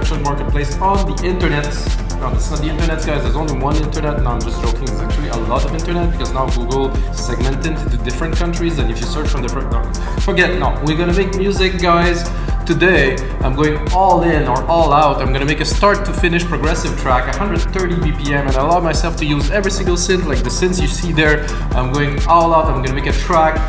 production marketplace on the internet. No, that's not the internet, guys. There's only one internet. No, I'm just joking. There's actually a lot of internet because now Google segmented into different countries, and if you search from different, no, forget. No, we're gonna make music, guys. Today, I'm going all in or all out. I'm gonna make a start to finish progressive track, 130 BPM, and I allow myself to use every single synth, like the synths you see there. I'm going all out. I'm gonna make a track.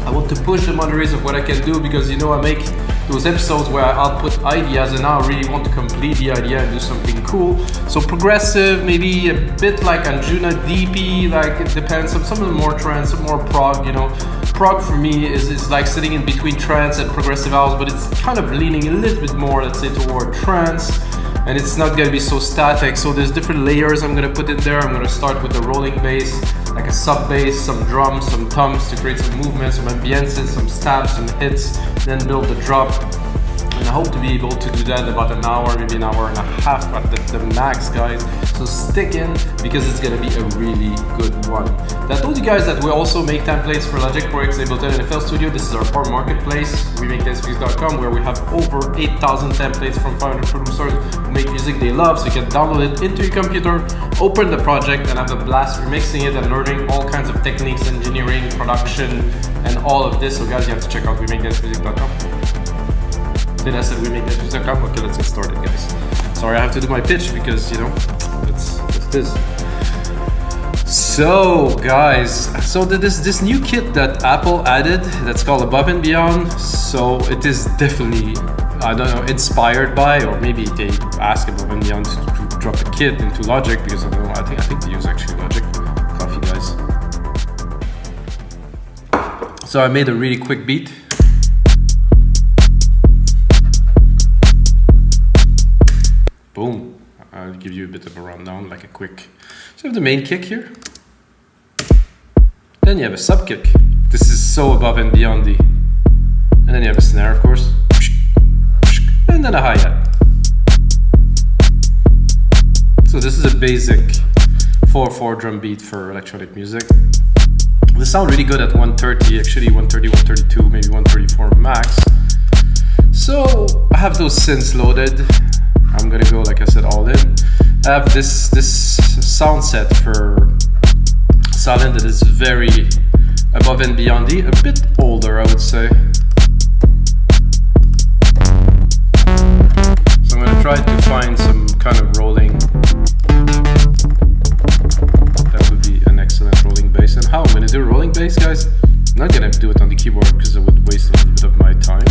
I want to push the boundaries of what I can do because, you know, I make those episodes where I output ideas, and now I really want to complete the idea and do something cool. So progressive, maybe a bit like Anjunabeats, like it depends. Some of them more trance, some more prog, you know. Prog for me is like sitting in between trance and progressive house, but it's kind of leaning a little bit more, let's say, toward trance. And it's not gonna be so static. So there's different layers I'm gonna put in there. I'm gonna start with the rolling bass, like a sub bass, some drums, some toms to create some movement, some ambiences, some stabs, some hits, then build the drop. And I hope to be able to do that in about an hour, maybe an hour and a half at the max, guys. So stick in because it's gonna be a really good one. I told you guys that we also make templates for Logic Pro X, Ableton, and FL Studio. This is our core marketplace, remakedance.com, where we have over 8,000 templates from 500 producers who make music they love. So you can download it into your computer, open the project, and have a blast remixing it and learning all kinds of techniques, engineering, production, and all of this. So guys, you have to check out remakedance.com. Then I said remakedance.com. Okay, let's get started, guys. Sorry, I have to do my pitch because, you know, that's this. So guys, so this new kit that Apple added that's called Above and Beyond. So it is definitely, I don't know, inspired by, or maybe they ask Above and Beyond to drop a kit into Logic because I don't know, I think they use actually Logic. Coffee, guys. So I made a really quick beat. Boom. I'll give you a bit of a rundown, like a quick. So you have the main kick here. Then you have a sub kick. This is so above and beyond the. And then you have a snare, of course. And then a hi-hat. So this is a basic 4/4 drum beat for electronic music. This sounds really good at 130, actually 130, 132, maybe 134 max. So I have those synths loaded. I'm gonna go, like I said, all in. I have this sound set for Sylenth that is very above and beyond, a bit older, I would say. So I'm gonna try to find some kind of rolling. That would be an excellent rolling bass. And how I'm gonna do rolling bass, guys? I'm not gonna do it on the keyboard because it would waste a little bit of my time.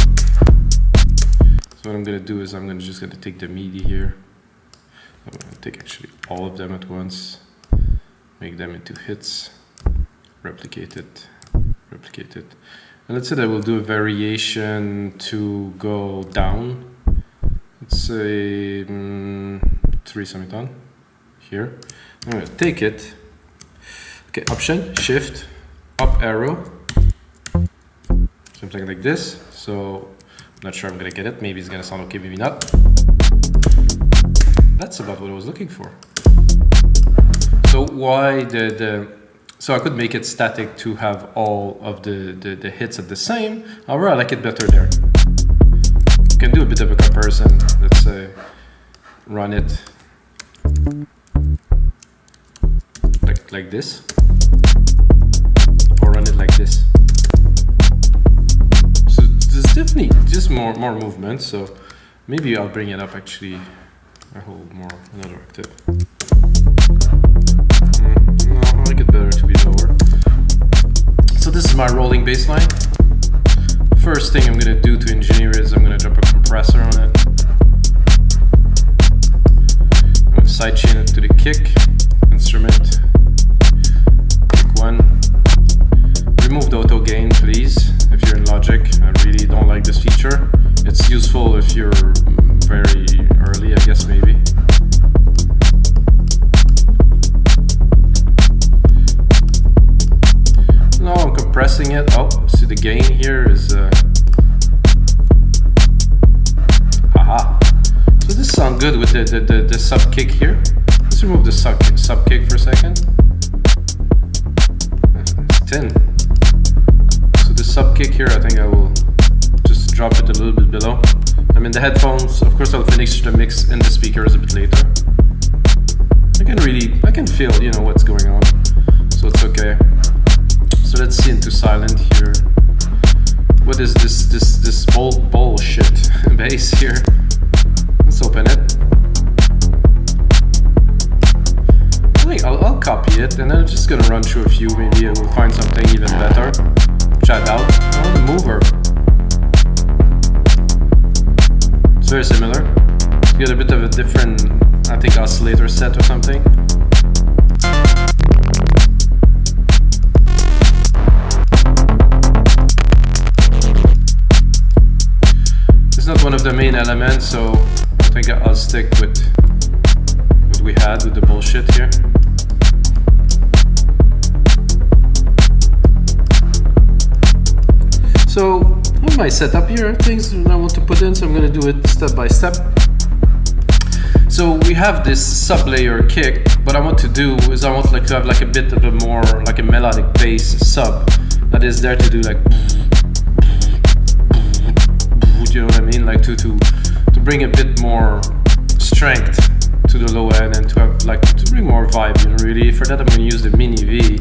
So what I'm gonna do is I'm just gonna take the MIDI here. I'm gonna take actually all of them at once, make them into hits, replicate it, and let's say that we'll do a variation to go down. Let's say 3 semiton here. I'm gonna take it. Okay, Option, Shift, up arrow, something like this. So. Not sure I'm gonna get it. Maybe it's gonna sound okay, maybe not. That's about what I was looking for. So why so I could make it static to have all of the hits at the same. However, I like it better there. You can do a bit of a comparison. Let's say run it like this, or run it like this. There's definitely just more movement, so maybe I'll bring it up actually a whole more another octave. No, I like it better to be lower. So this is my rolling bass line. First thing I'm gonna do to engineer is I'm gonna drop a compressor on it. I'm gonna sidechain it to the kick instrument. Kick 1. Remove the auto gain, please. If you're in Logic, I really don't like this feature. It's useful if you're very early, I guess, maybe. No, I'm compressing it. Oh, see the gain here is aha. So this sounds good with the sub kick here. Let's remove the sub kick for a second. It's thin. Sub kick here, I think I will just drop it a little bit below. I mean the headphones, of course I'll finish the mix in the speakers a bit later. I can feel, you know, what's going on, so it's okay. So let's see into Sylenth here. What is this bullshit bass here? Let's open it. I think I'll copy it and then I'm just gonna run through a few. Maybe we'll find something even better. Try it out. Oh, the mover. It's very similar. You get a bit of a different, I think, oscillator set or something. It's not one of the main elements, so I think I'll stick with what we had with the bullshit here. So with my setup here, things I want to put in, so I'm going to do it step by step. So we have this sub-layer kick. What I want to do is I want to have like a bit of a more like a melodic bass sub that is there to do like, you know what I mean, like to bring a bit more strength to the low end and to have like to bring more vibe. You know, really for that I'm going to use the Mini V,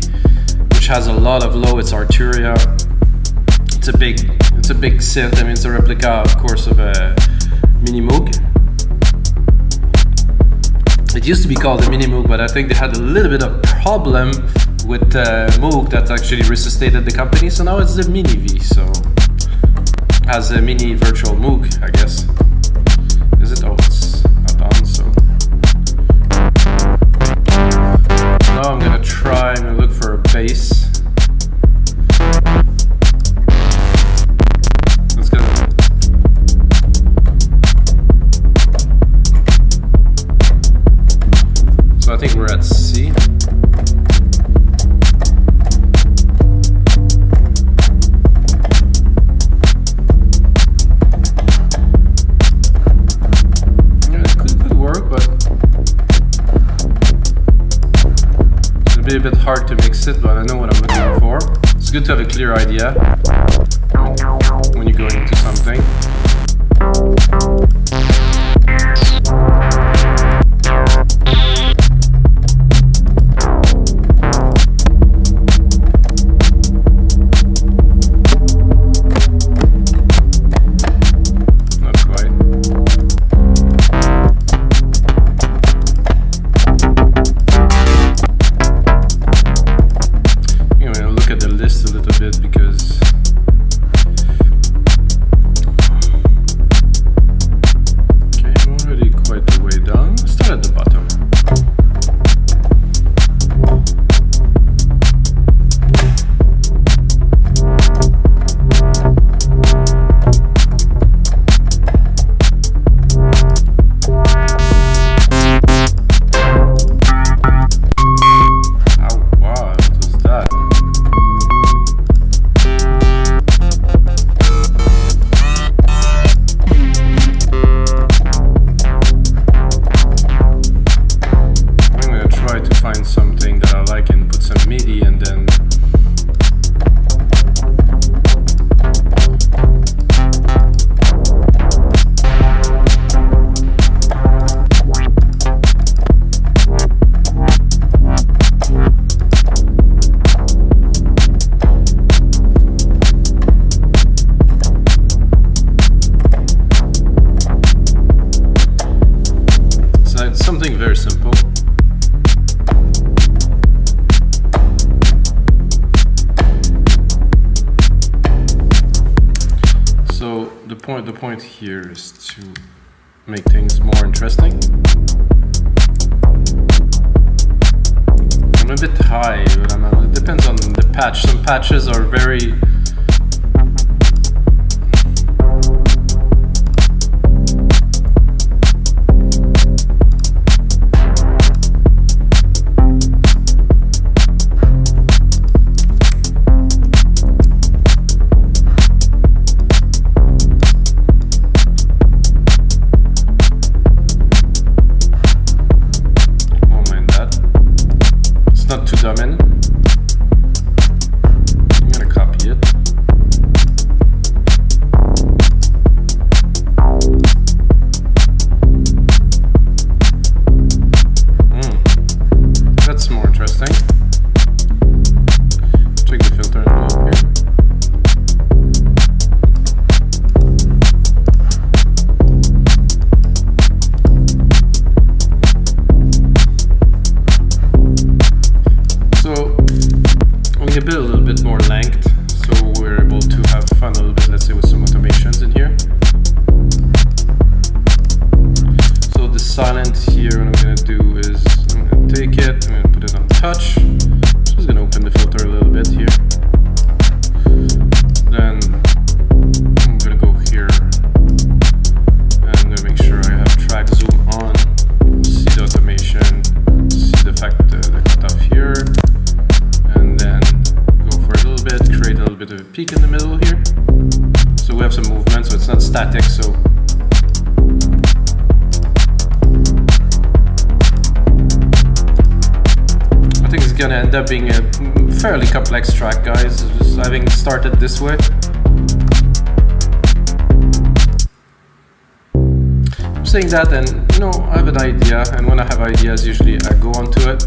which has a lot of low. It's Arthuria. It's a big synth. I mean, it's a replica, of course, of a Mini Moog. It used to be called a Mini Moog, but I think they had a little bit of problem with Moog that actually resuscitated the company. So now it's the Mini V. So as a mini virtual Moog, I guess. Is it? Oh, it's not on. So now I'm gonna try and look for a bass. I think we're at C. Yeah, it could work, but it'll be a bit hard to mix it, but I know what I'm looking for. It's good to have a clear idea when you're going into something. Very simple. So the point here is to make things more interesting. I'm a bit high, but it depends on the patch. Some patches are very dominant. I'm gonna copy it. element here, what I'm gonna do is I'm gonna take it, I'm gonna put it on touch. Just gonna open the filter a little bit here. Then I'm gonna go here and I'm gonna make sure I have track zoom on, see the automation, see the fact the cutoff here, and then go for a little bit, create a little bit of a peak in the middle here. So we have some movement, so it's not static, so I think it's gonna end up being a fairly complex track, guys, just having started this way. I'm saying that, and you know, I have an idea, and when I have ideas, usually I go onto it.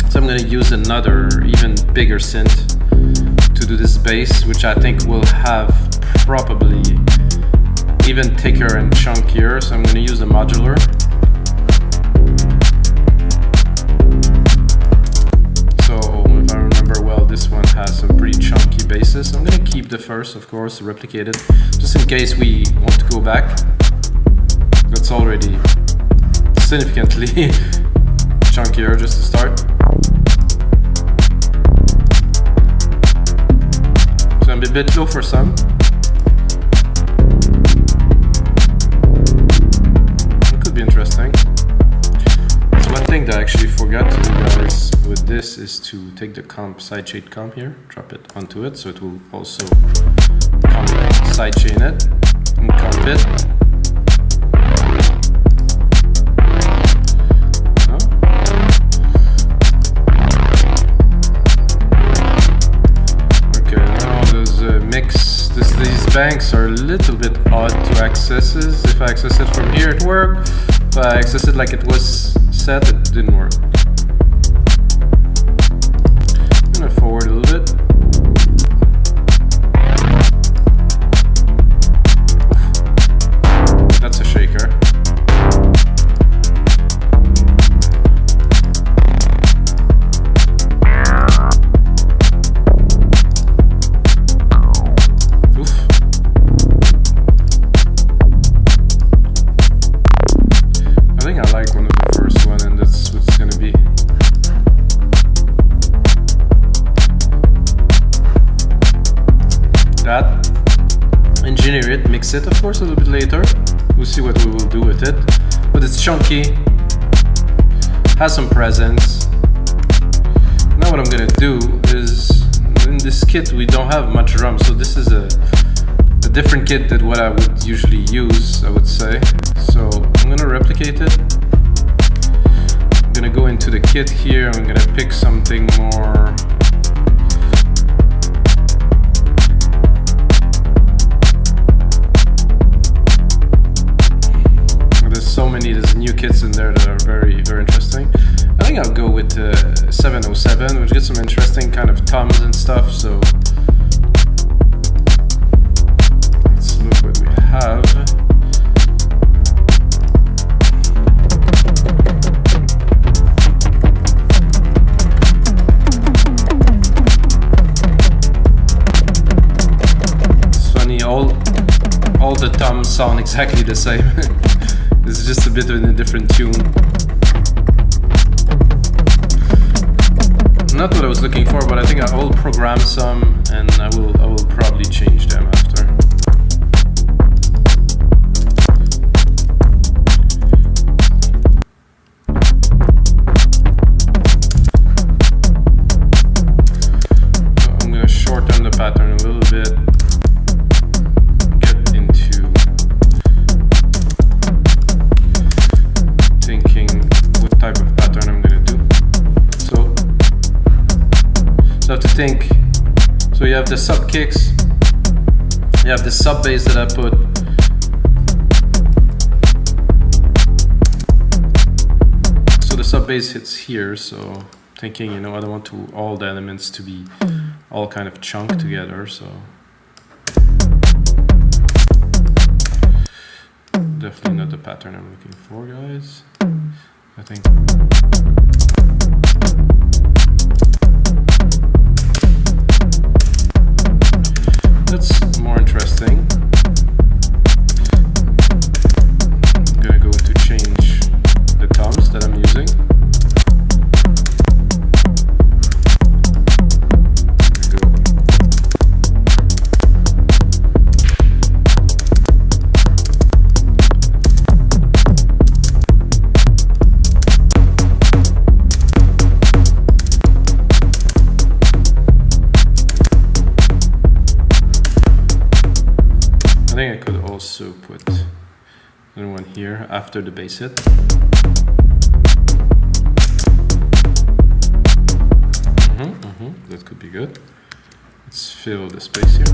So I'm gonna use another, even bigger synth to do this bass, which I think will have probably even thicker and chunkier. So I'm gonna use a modular. If I remember well, this one has some pretty chunky basses. I'm gonna keep the first, of course, replicate it, just in case we want to go back. That's already significantly chunkier just to start. So I'm a bit low for some. It could be interesting. So one thing that I actually forgot to do, guys, with this is to take the comp, sidechain comp here, drop it onto it, so it will also sidechain it and comp it. Okay, now there's a mix. These banks are a little bit odd to access. If I access it from here, it worked. If I access it like it was set, it didn't work. Forward a little bit. That's a shaker. Oof. I think I like one of the first one, and that's what it's gonna be. That, engineer it, mix it, of course, a little bit later. We'll see what we will do with it. But it's chunky, has some presence. Now what I'm gonna do is, in this kit we don't have much drum, so this is a different kit than what I would usually use, I would say. So I'm gonna replicate it. I'm gonna go into the kit here, I'm gonna pick something more. So many, there's new kits in there that are very, very interesting. I think I'll go with 707, which gets some interesting kind of toms and stuff. So let's look what we have. It's funny, all the toms sound exactly the same. It's just a bit in a different tune. Not what I was looking for, but I think I will program some, and I will probably change them after. So I'm gonna shorten the pattern a little bit. Type of pattern I'm gonna do. So to think, so you have the sub kicks, you have the sub bass that I put, so the sub bass hits here. So thinking, you know, I don't want all the elements to be all kind of chunked together. So definitely not the pattern I'm looking for, guys. I think that's more interesting. I'm gonna go to change here after the bass hit. That could be good. Let's fill the space here.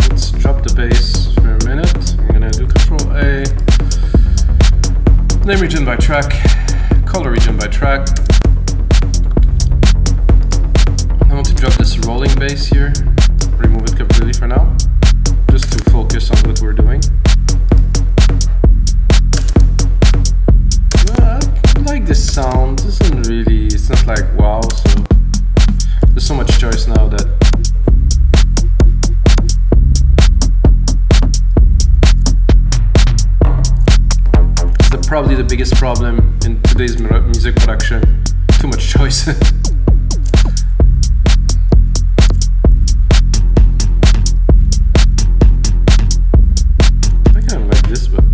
Let's drop the bass for a minute. I'm gonna do Control A. Name region by track, color region by track. I want to drop this rolling bass here. Remove it completely for now, just to focus on what we're doing. I like this sound. This isn't really, it's not like wow, so there's so much choice now that it's probably the biggest problem in today's music production. Too much choice. I kind of like this, but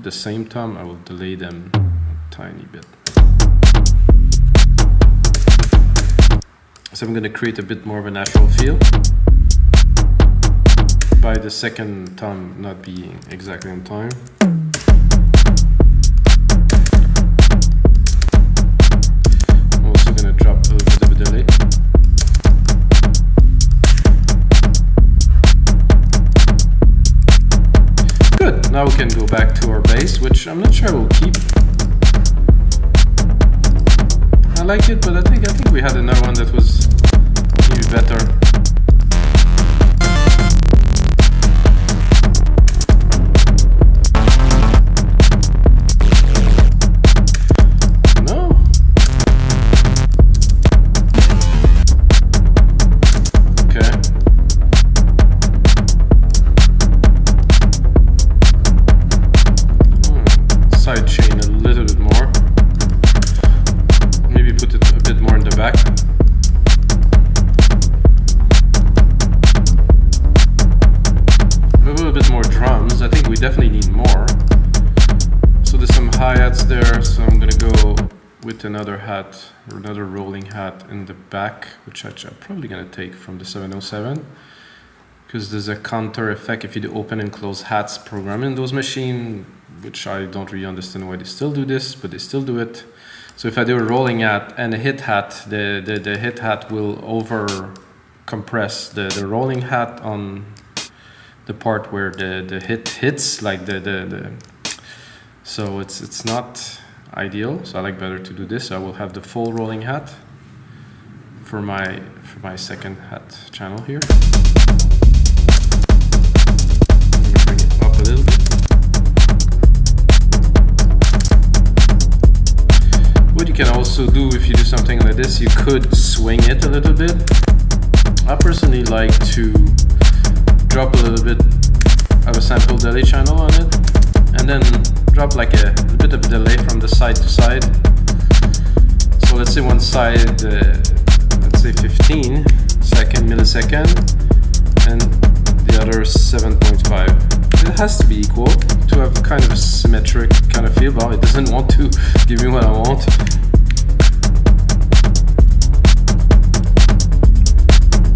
the same tom, I will delay them a tiny bit. So I'm going to create a bit more of a natural feel by the second tom not being exactly on time. I'm also going to drop a little bit of a delay. Good, now we can go back to our bass, which I'm not sure I will keep. I like it, but I think we had another one that was maybe better. Sidechain a little bit more. Maybe put it a bit more in the back. A little bit more drums. I think we definitely need more. So there's some hi-hats there, so I'm gonna go with another hat, or another rolling hat in the back, which I'm probably gonna take from the 707. Because there's a counter effect if you do open and close hats program in those machines, which I don't really understand why they still do this, but they still do it. So if I do a rolling hat and a hit hat, the hit hat will over compress the rolling hat on the part where the hit hits, like so it's not ideal. So I like better to do this. So I will have the full rolling hat for my second hat channel here. Bring it up a little bit. What you can also do if you do something like this, you could swing it a little bit. I personally like to drop a little bit of a sample delay channel on it, and then drop like a bit of delay from the side to side. So let's say one side, let's say 15 millisecond, and the other 7.5. It has to be equal to have kind of a symmetric kind of feel. Well, it doesn't want to give me what I want.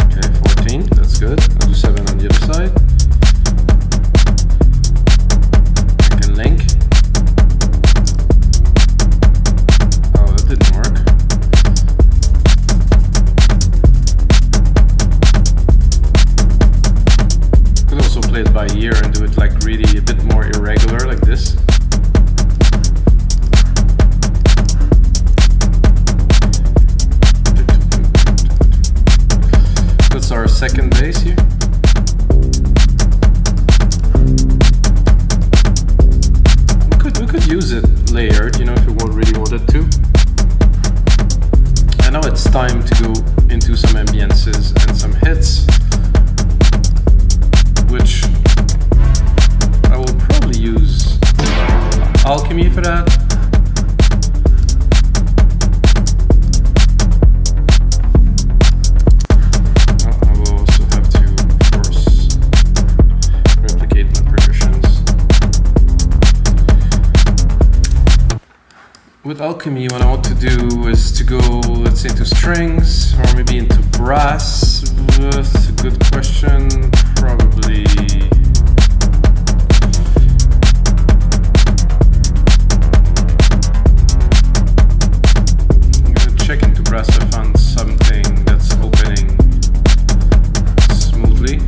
Okay, 14, that's good. I'll do 7 on the other side. I can link. Oh, that didn't work. Play it by ear and do it like really a bit more irregular like this. use it layered, you know, if you really wanted to. And now it's time to go into some ambiances and some hits, which I will probably use Alchemy for that. I will also have to, of course, replicate my percussions. With Alchemy, what I want to do is to go, let's say, into strings, or maybe into brass. That's a good question. Probably. I'm gonna check into brass. I found something that's opening smoothly.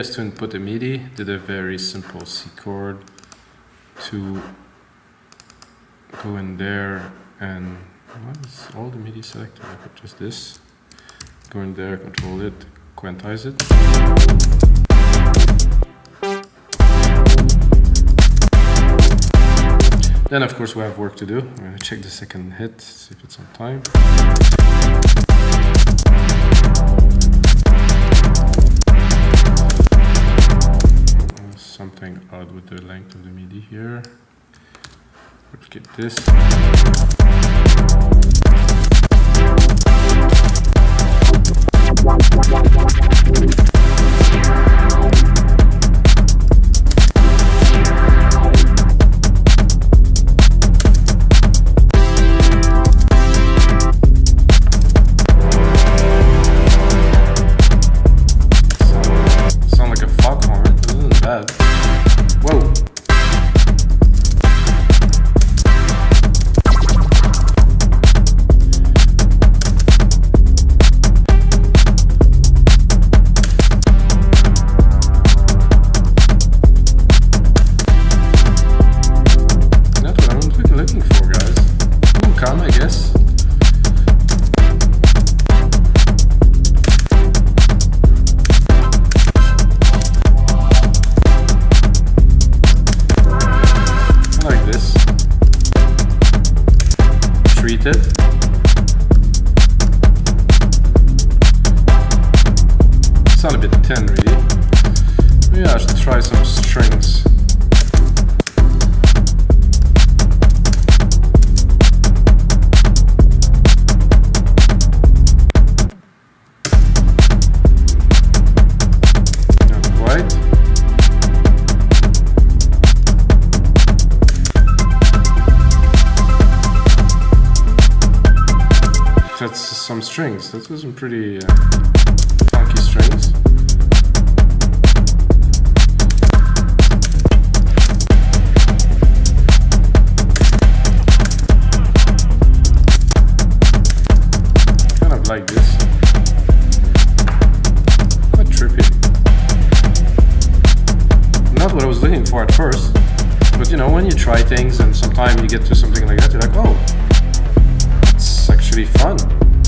To input a MIDI, did a very simple C chord to go in there, and what is all the MIDI selected? I put just this. Go in there, control it, quantize it. Then of course we have work to do. I'm gonna check the second hit, see if it's on time. Something odd with the length of the MIDI here. Replicate this. Sound like a foghorn. It isn't bad. Whoa. That's what I'm looking for, guys. Ooh, calm, I guess. Treated. Sound a bit thin, really. Maybe I should try some strings. Not quite. That's some strings. That was some pretty funky strings. Kind of like this. Quite trippy. Not what I was looking for at first, but you know, when you try things and sometimes you get to something like that, you're like, oh, it's actually fun.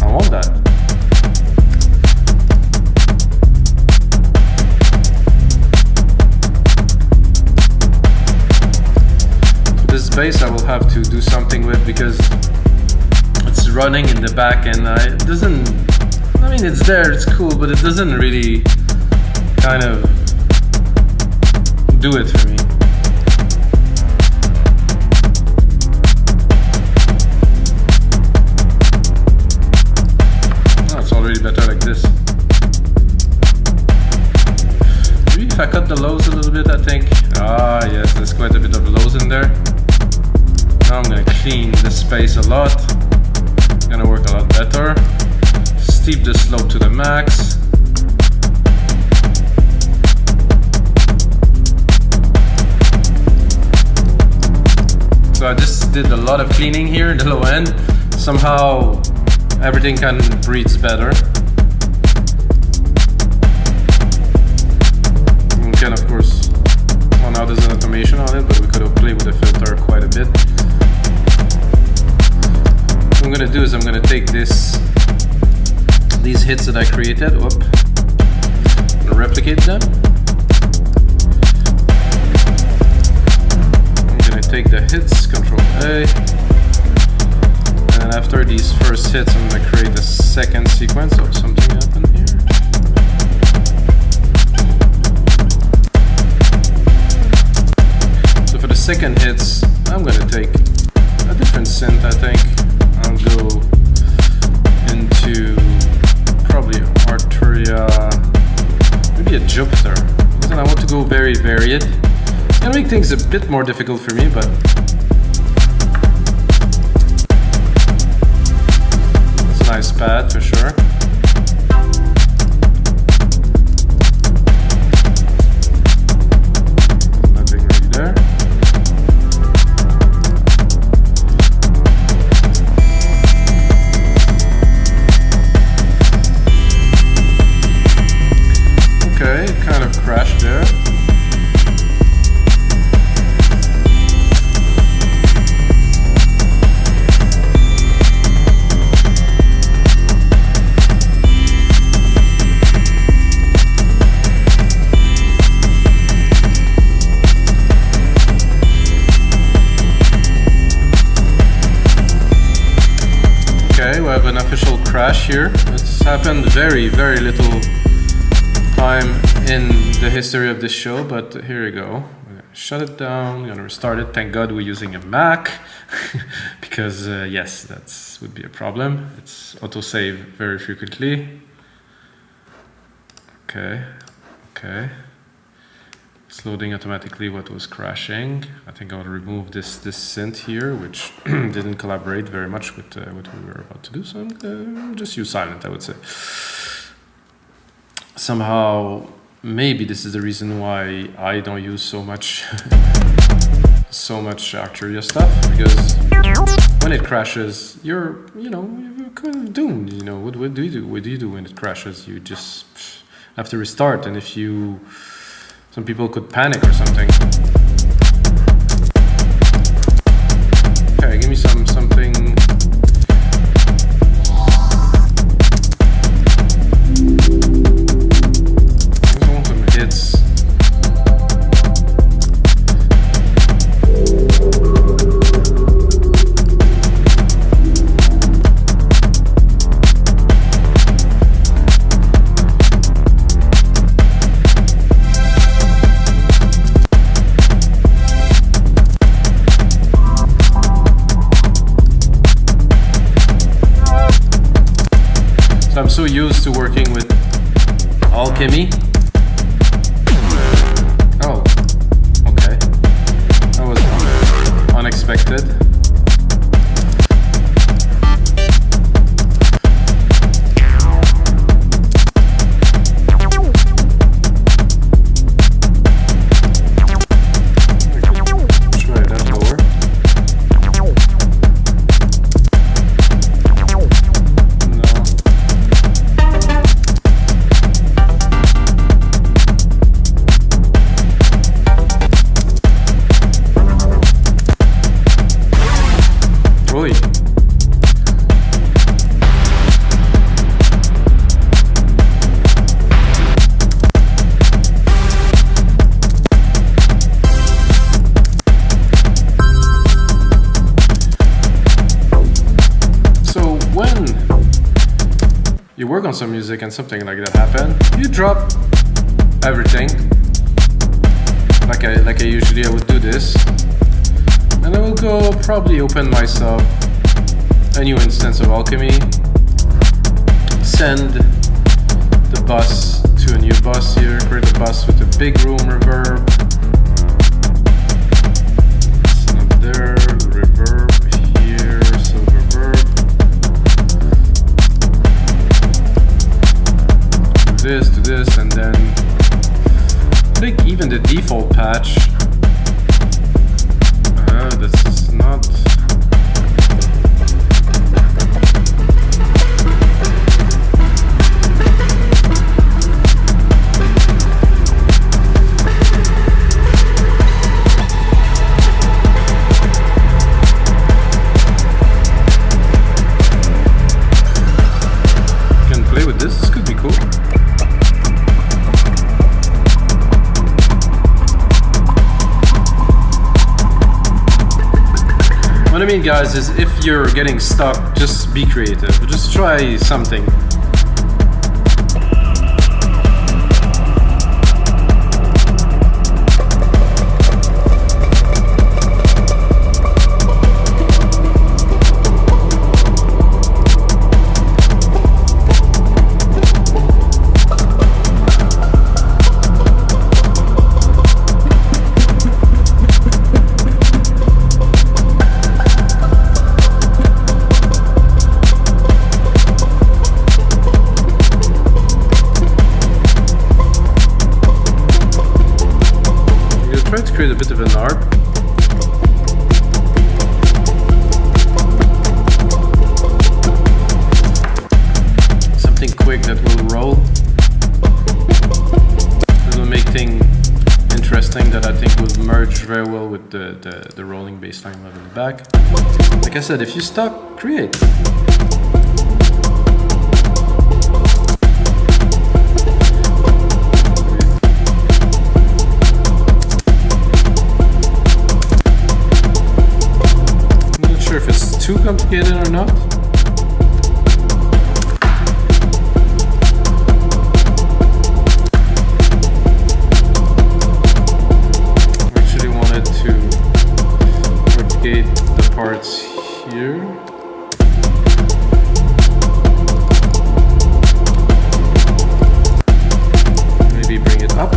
I want that. So this bass I will have to do something with because it's running in the back and it doesn't I mean, it's there, it's cool, but it doesn't really kind of do it for me. Oh, it's already better like this. Maybe if I cut the lows a little bit, I think. Ah, yes, there's quite a bit of lows in there. Now I'm gonna clean this space a lot. It's gonna work a lot better. Steep the slope to the max. So I just did a lot of cleaning here in the low end. Somehow everything kind of breathes better. You can of course, well now there's an automation on it, but we could have played with the filter quite a bit. What I'm gonna do is I'm gonna take these hits that I created, and replicate them. I'm gonna take the hits, Control A, and after these first hits, I'm gonna create a second sequence. Oh, something happened here. So for the second hits, I'm gonna take a different synth, I think. I'll go into probably Arthuria, maybe a Jupiter, because I want to go very varied. It's gonna make things a bit more difficult for me, but it's a nice pad for sure. Nothing really there. Okay, kind of crashed there. Okay, we have an official crash here. It's happened very, very little time in the history of this show, but here we go. We're gonna shut it down, we're gonna restart it. Thank God we're using a Mac because yes, that would be a problem. It's autosave very frequently. Okay. It's loading automatically what was crashing. I think I'll remove this synth here, which didn't collaborate very much with what we were about to do, so I'm gonna just use Sylenth, I would say. Somehow, maybe this is the reason why I don't use so much Arthuria stuff, because when it crashes, you're kind of doomed. What do you do? What do you do when it crashes? You just have to restart, and some people could panic or something. Okay, give me something. So I'm so used to working with Alchemy. Oh, okay. That was unexpected. work on some music and something like that happen, you drop everything. Like I usually would do this. And I will go probably open myself a new instance of Alchemy. Send the bus to a new bus here, create a bus with a big room reverb. Send up there, reverb here, so reverb. Do this, and then I think even the default patch. This is not. Can play with this. This could be cool. What I mean, guys, is if you're getting stuck, just be creative. Just try something. Create a bit of an arp. Something quick that will roll. It will make things interesting that I think will merge very well with the rolling bass line level in the back. Like I said, if you're stuck, create. If it's too complicated or not. I actually wanted to replicate the parts here. Maybe bring it up.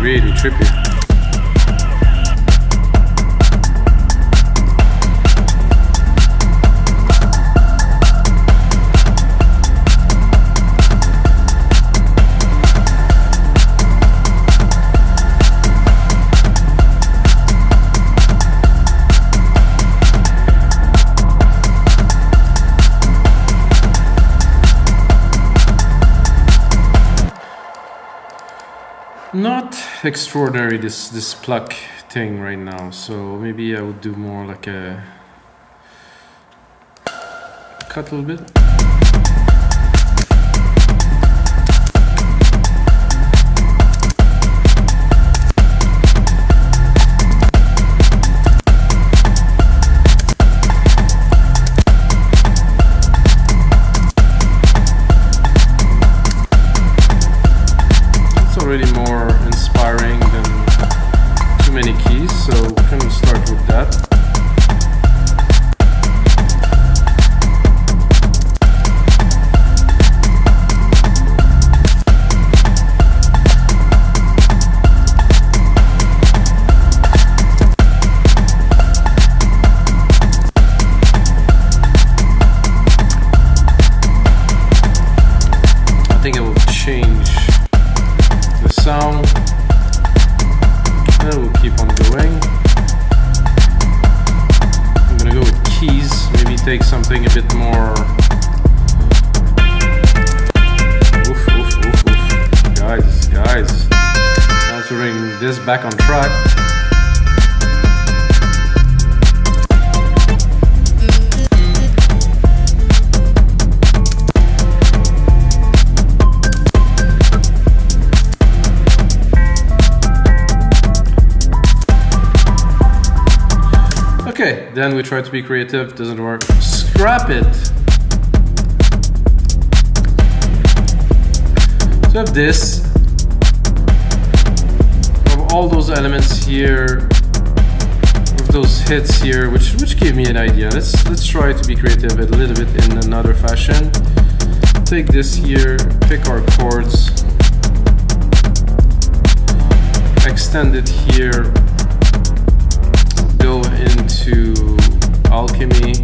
Really trippy. Not extraordinary this pluck thing right now, so maybe I would do more like a cut a little bit. Already more inspiring than too many keys, so we're going to start with that. I think it will change sound, and we'll keep on going. I'm gonna go with keys, maybe take something a bit more. Oof. Guys, time to bring this back on track. then we try to be creative, doesn't work. Scrap it. So I have this. I have all those elements here. With those hits here, which gave me an idea. Let's try to be creative a little bit in another fashion. Take this here, pick our chords, extend it here, go into Alchemy,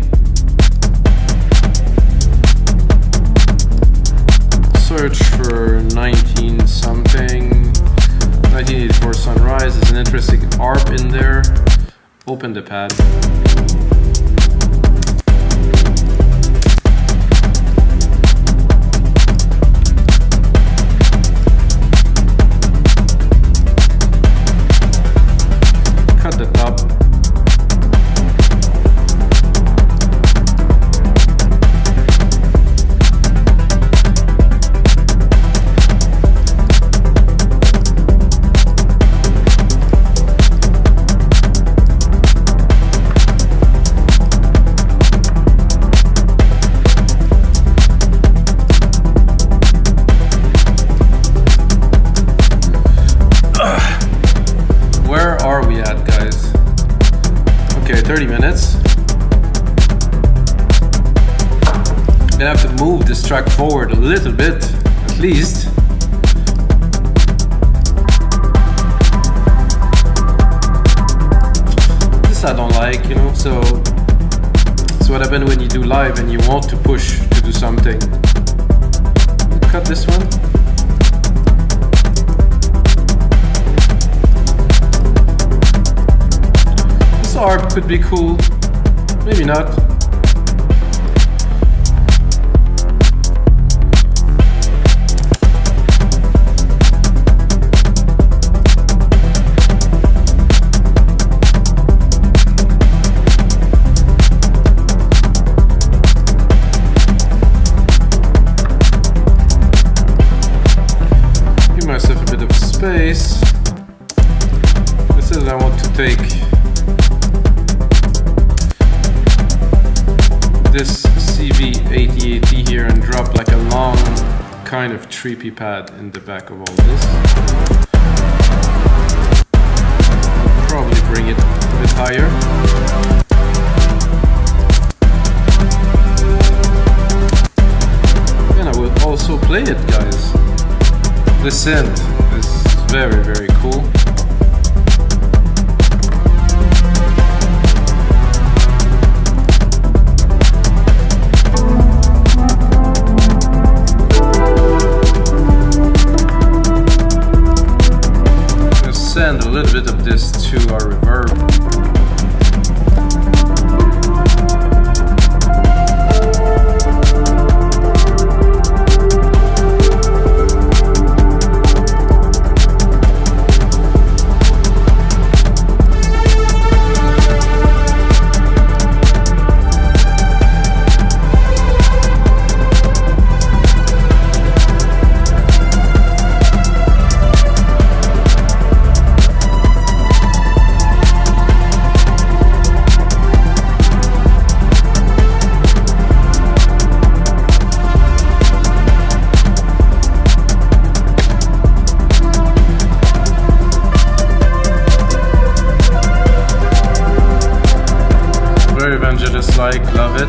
search for 1984 Sunrise. There's an interesting ARP in there. Open the pad. Cut the top. Where are we at, guys? Okay, 30 minutes. I'm gonna have to move this track forward a little bit, at least. This I don't like, you know, so it's what happens when you do live and you want to push to do something. Cut this one. ARP could be cool, maybe not. Give myself a bit of space. This is I want to take this CV80 here and drop like a long kind of trippy pad in the back of all this. Probably bring it a bit higher. And I will also play it, guys. The synth is very, very cool. Send a little bit of this to our reverb. Like, love it.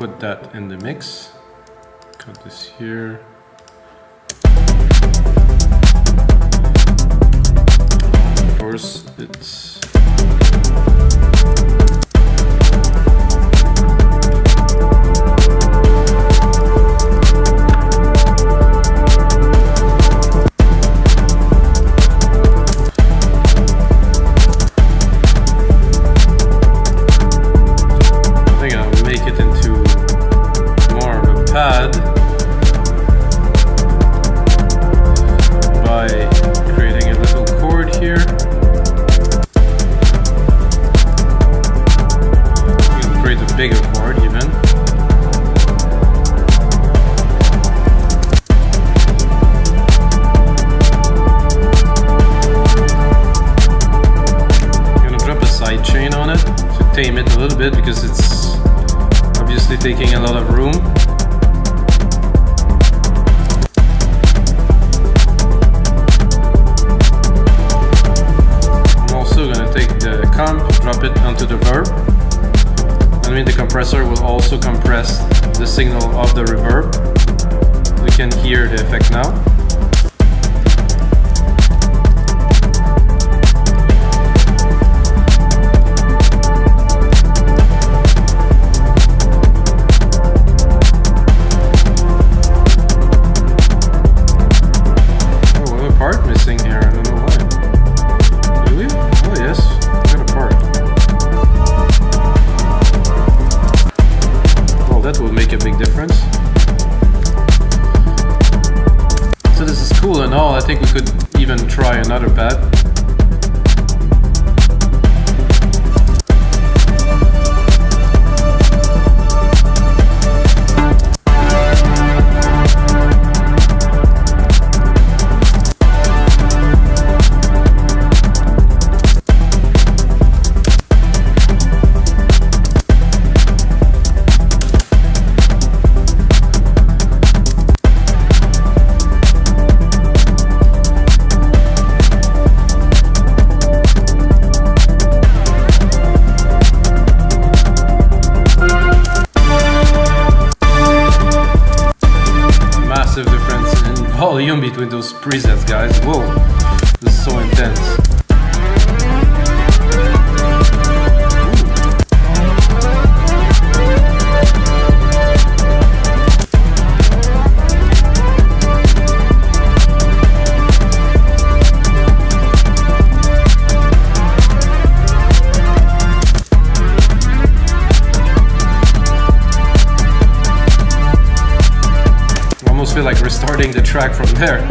put that in the mix. Cut this here. Of course, it's Sidechain on it to tame it a little bit because it's obviously taking a lot of room. I'm also going to take the comp, drop it onto the reverb. I mean, the compressor will also compress the signal of the reverb. We can hear the effect now. I think we could even try another pad. Volume between those presets, guys. Whoa, this is so intense. I feel like restarting the track from there.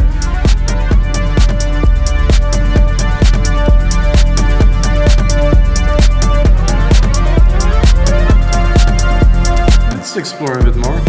Let's explore a bit more.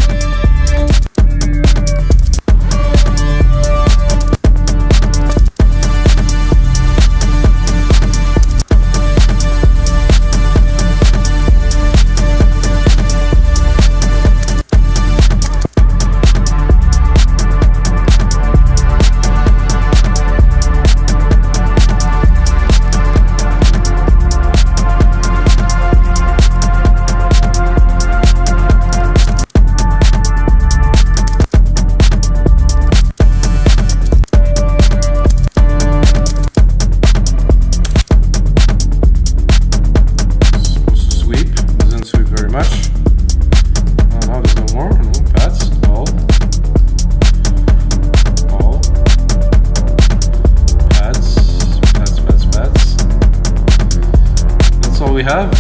Have?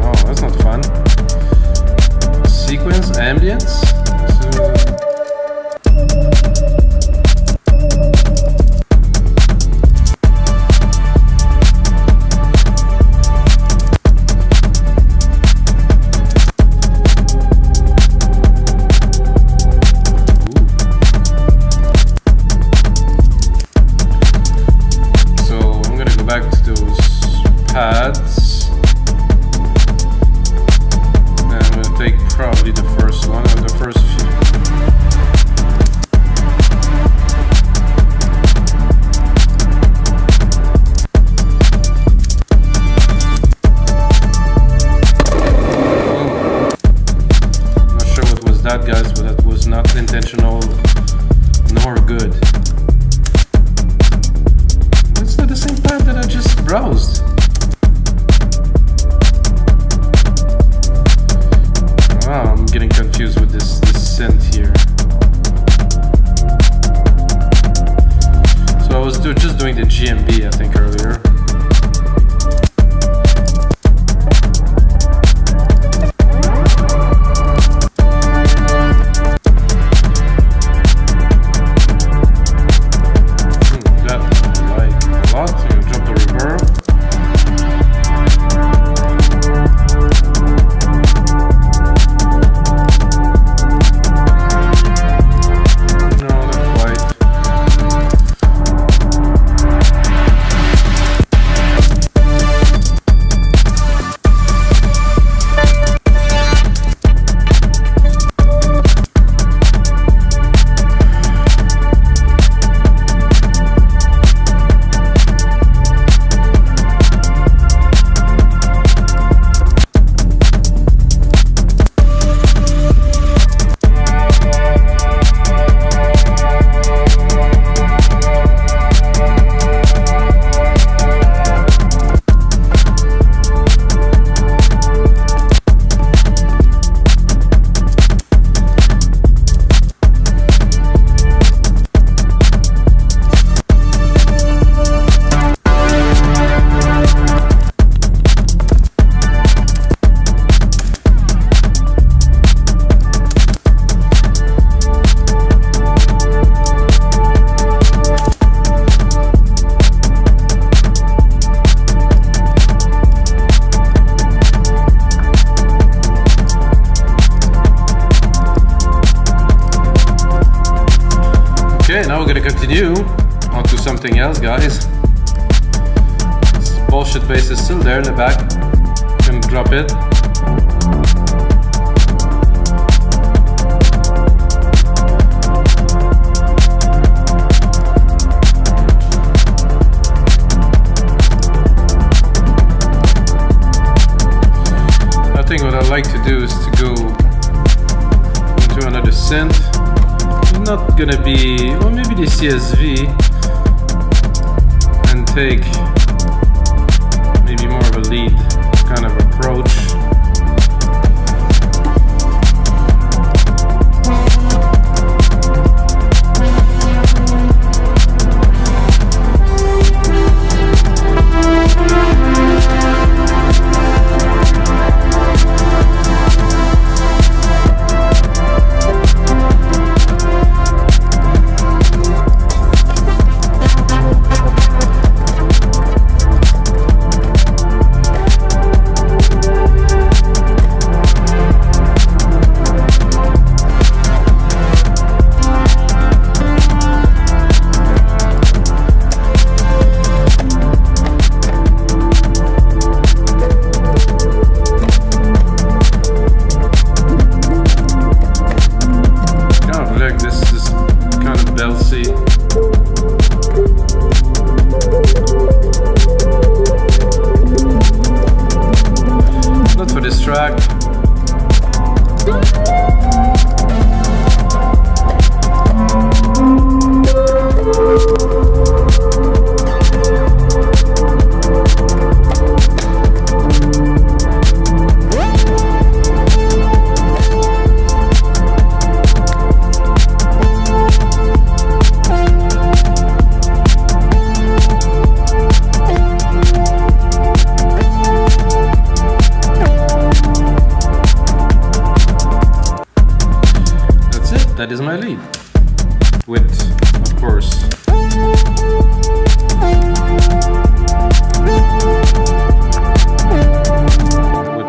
Oh, that's not fun. Sequence, ambience. So I'm gonna go back to those pads. Probably the first one, or the first gonna continue on to something else, guys. This bullshit bass is still there in the back. Gonna drop it. I think what I like to do is to go into another synth. It's not gonna be, well, maybe the CSV, and take maybe more of a lead kind of approach. That is my lead, with, of course, with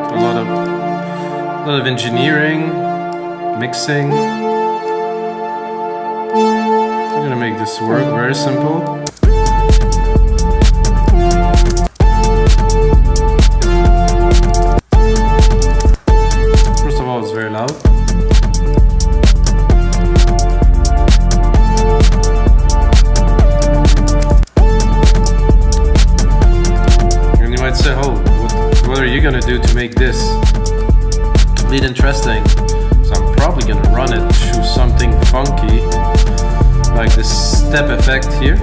a lot of engineering, mixing. I'm gonna make this work very simple. First of all, it's very loud. Say, oh, what are you gonna do to make this lead interesting? So I'm probably gonna run it through something funky, like this step effect here.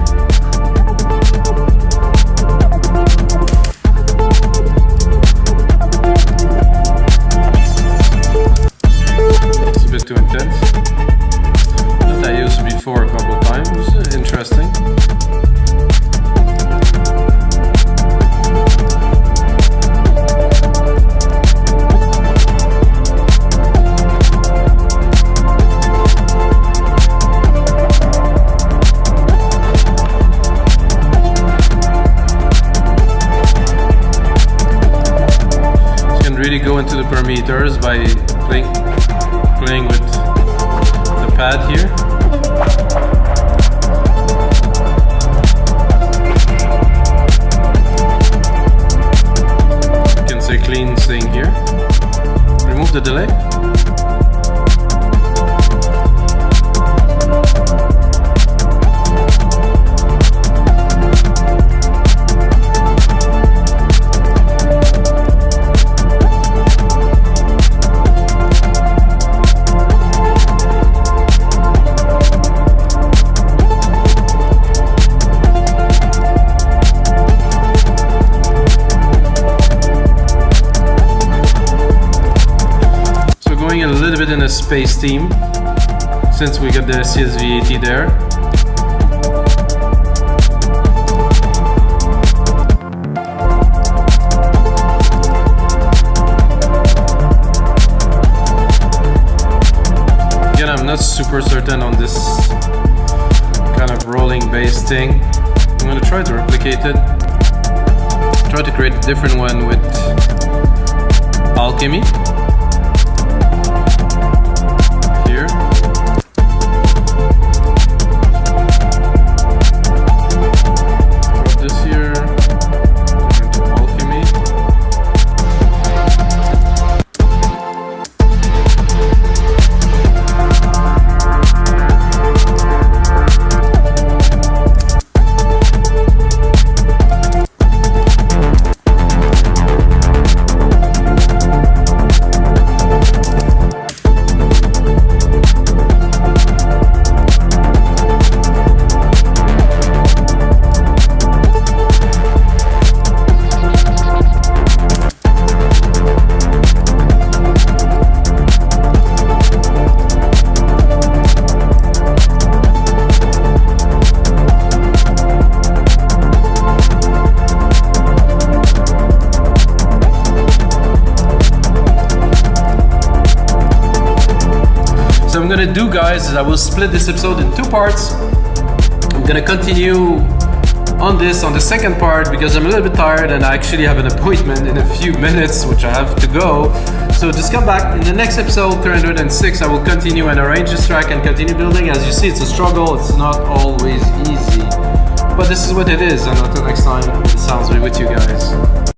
It's a bit too intense. That I used before a couple of times. Interesting. Really go into the parameters by playing with the pad here. You can say clean thing here. Remove the delay. A little bit in a space theme, since we got the CSV80 there. Again, I'm not super certain on this kind of rolling bass thing. I'm going to try to replicate it. Try to create a different one with Alchemy. I'm gonna do, guys, is I will split this episode in 2 parts. I'm gonna continue on this on the second part because I'm a little bit tired and I actually have an appointment in a few minutes which I have to go. So just come back in the next episode 306. I will continue and arrange this track and continue building. As you see, it's a struggle, it's not always easy, but this is what it is. And until next time, it sounds me with you guys.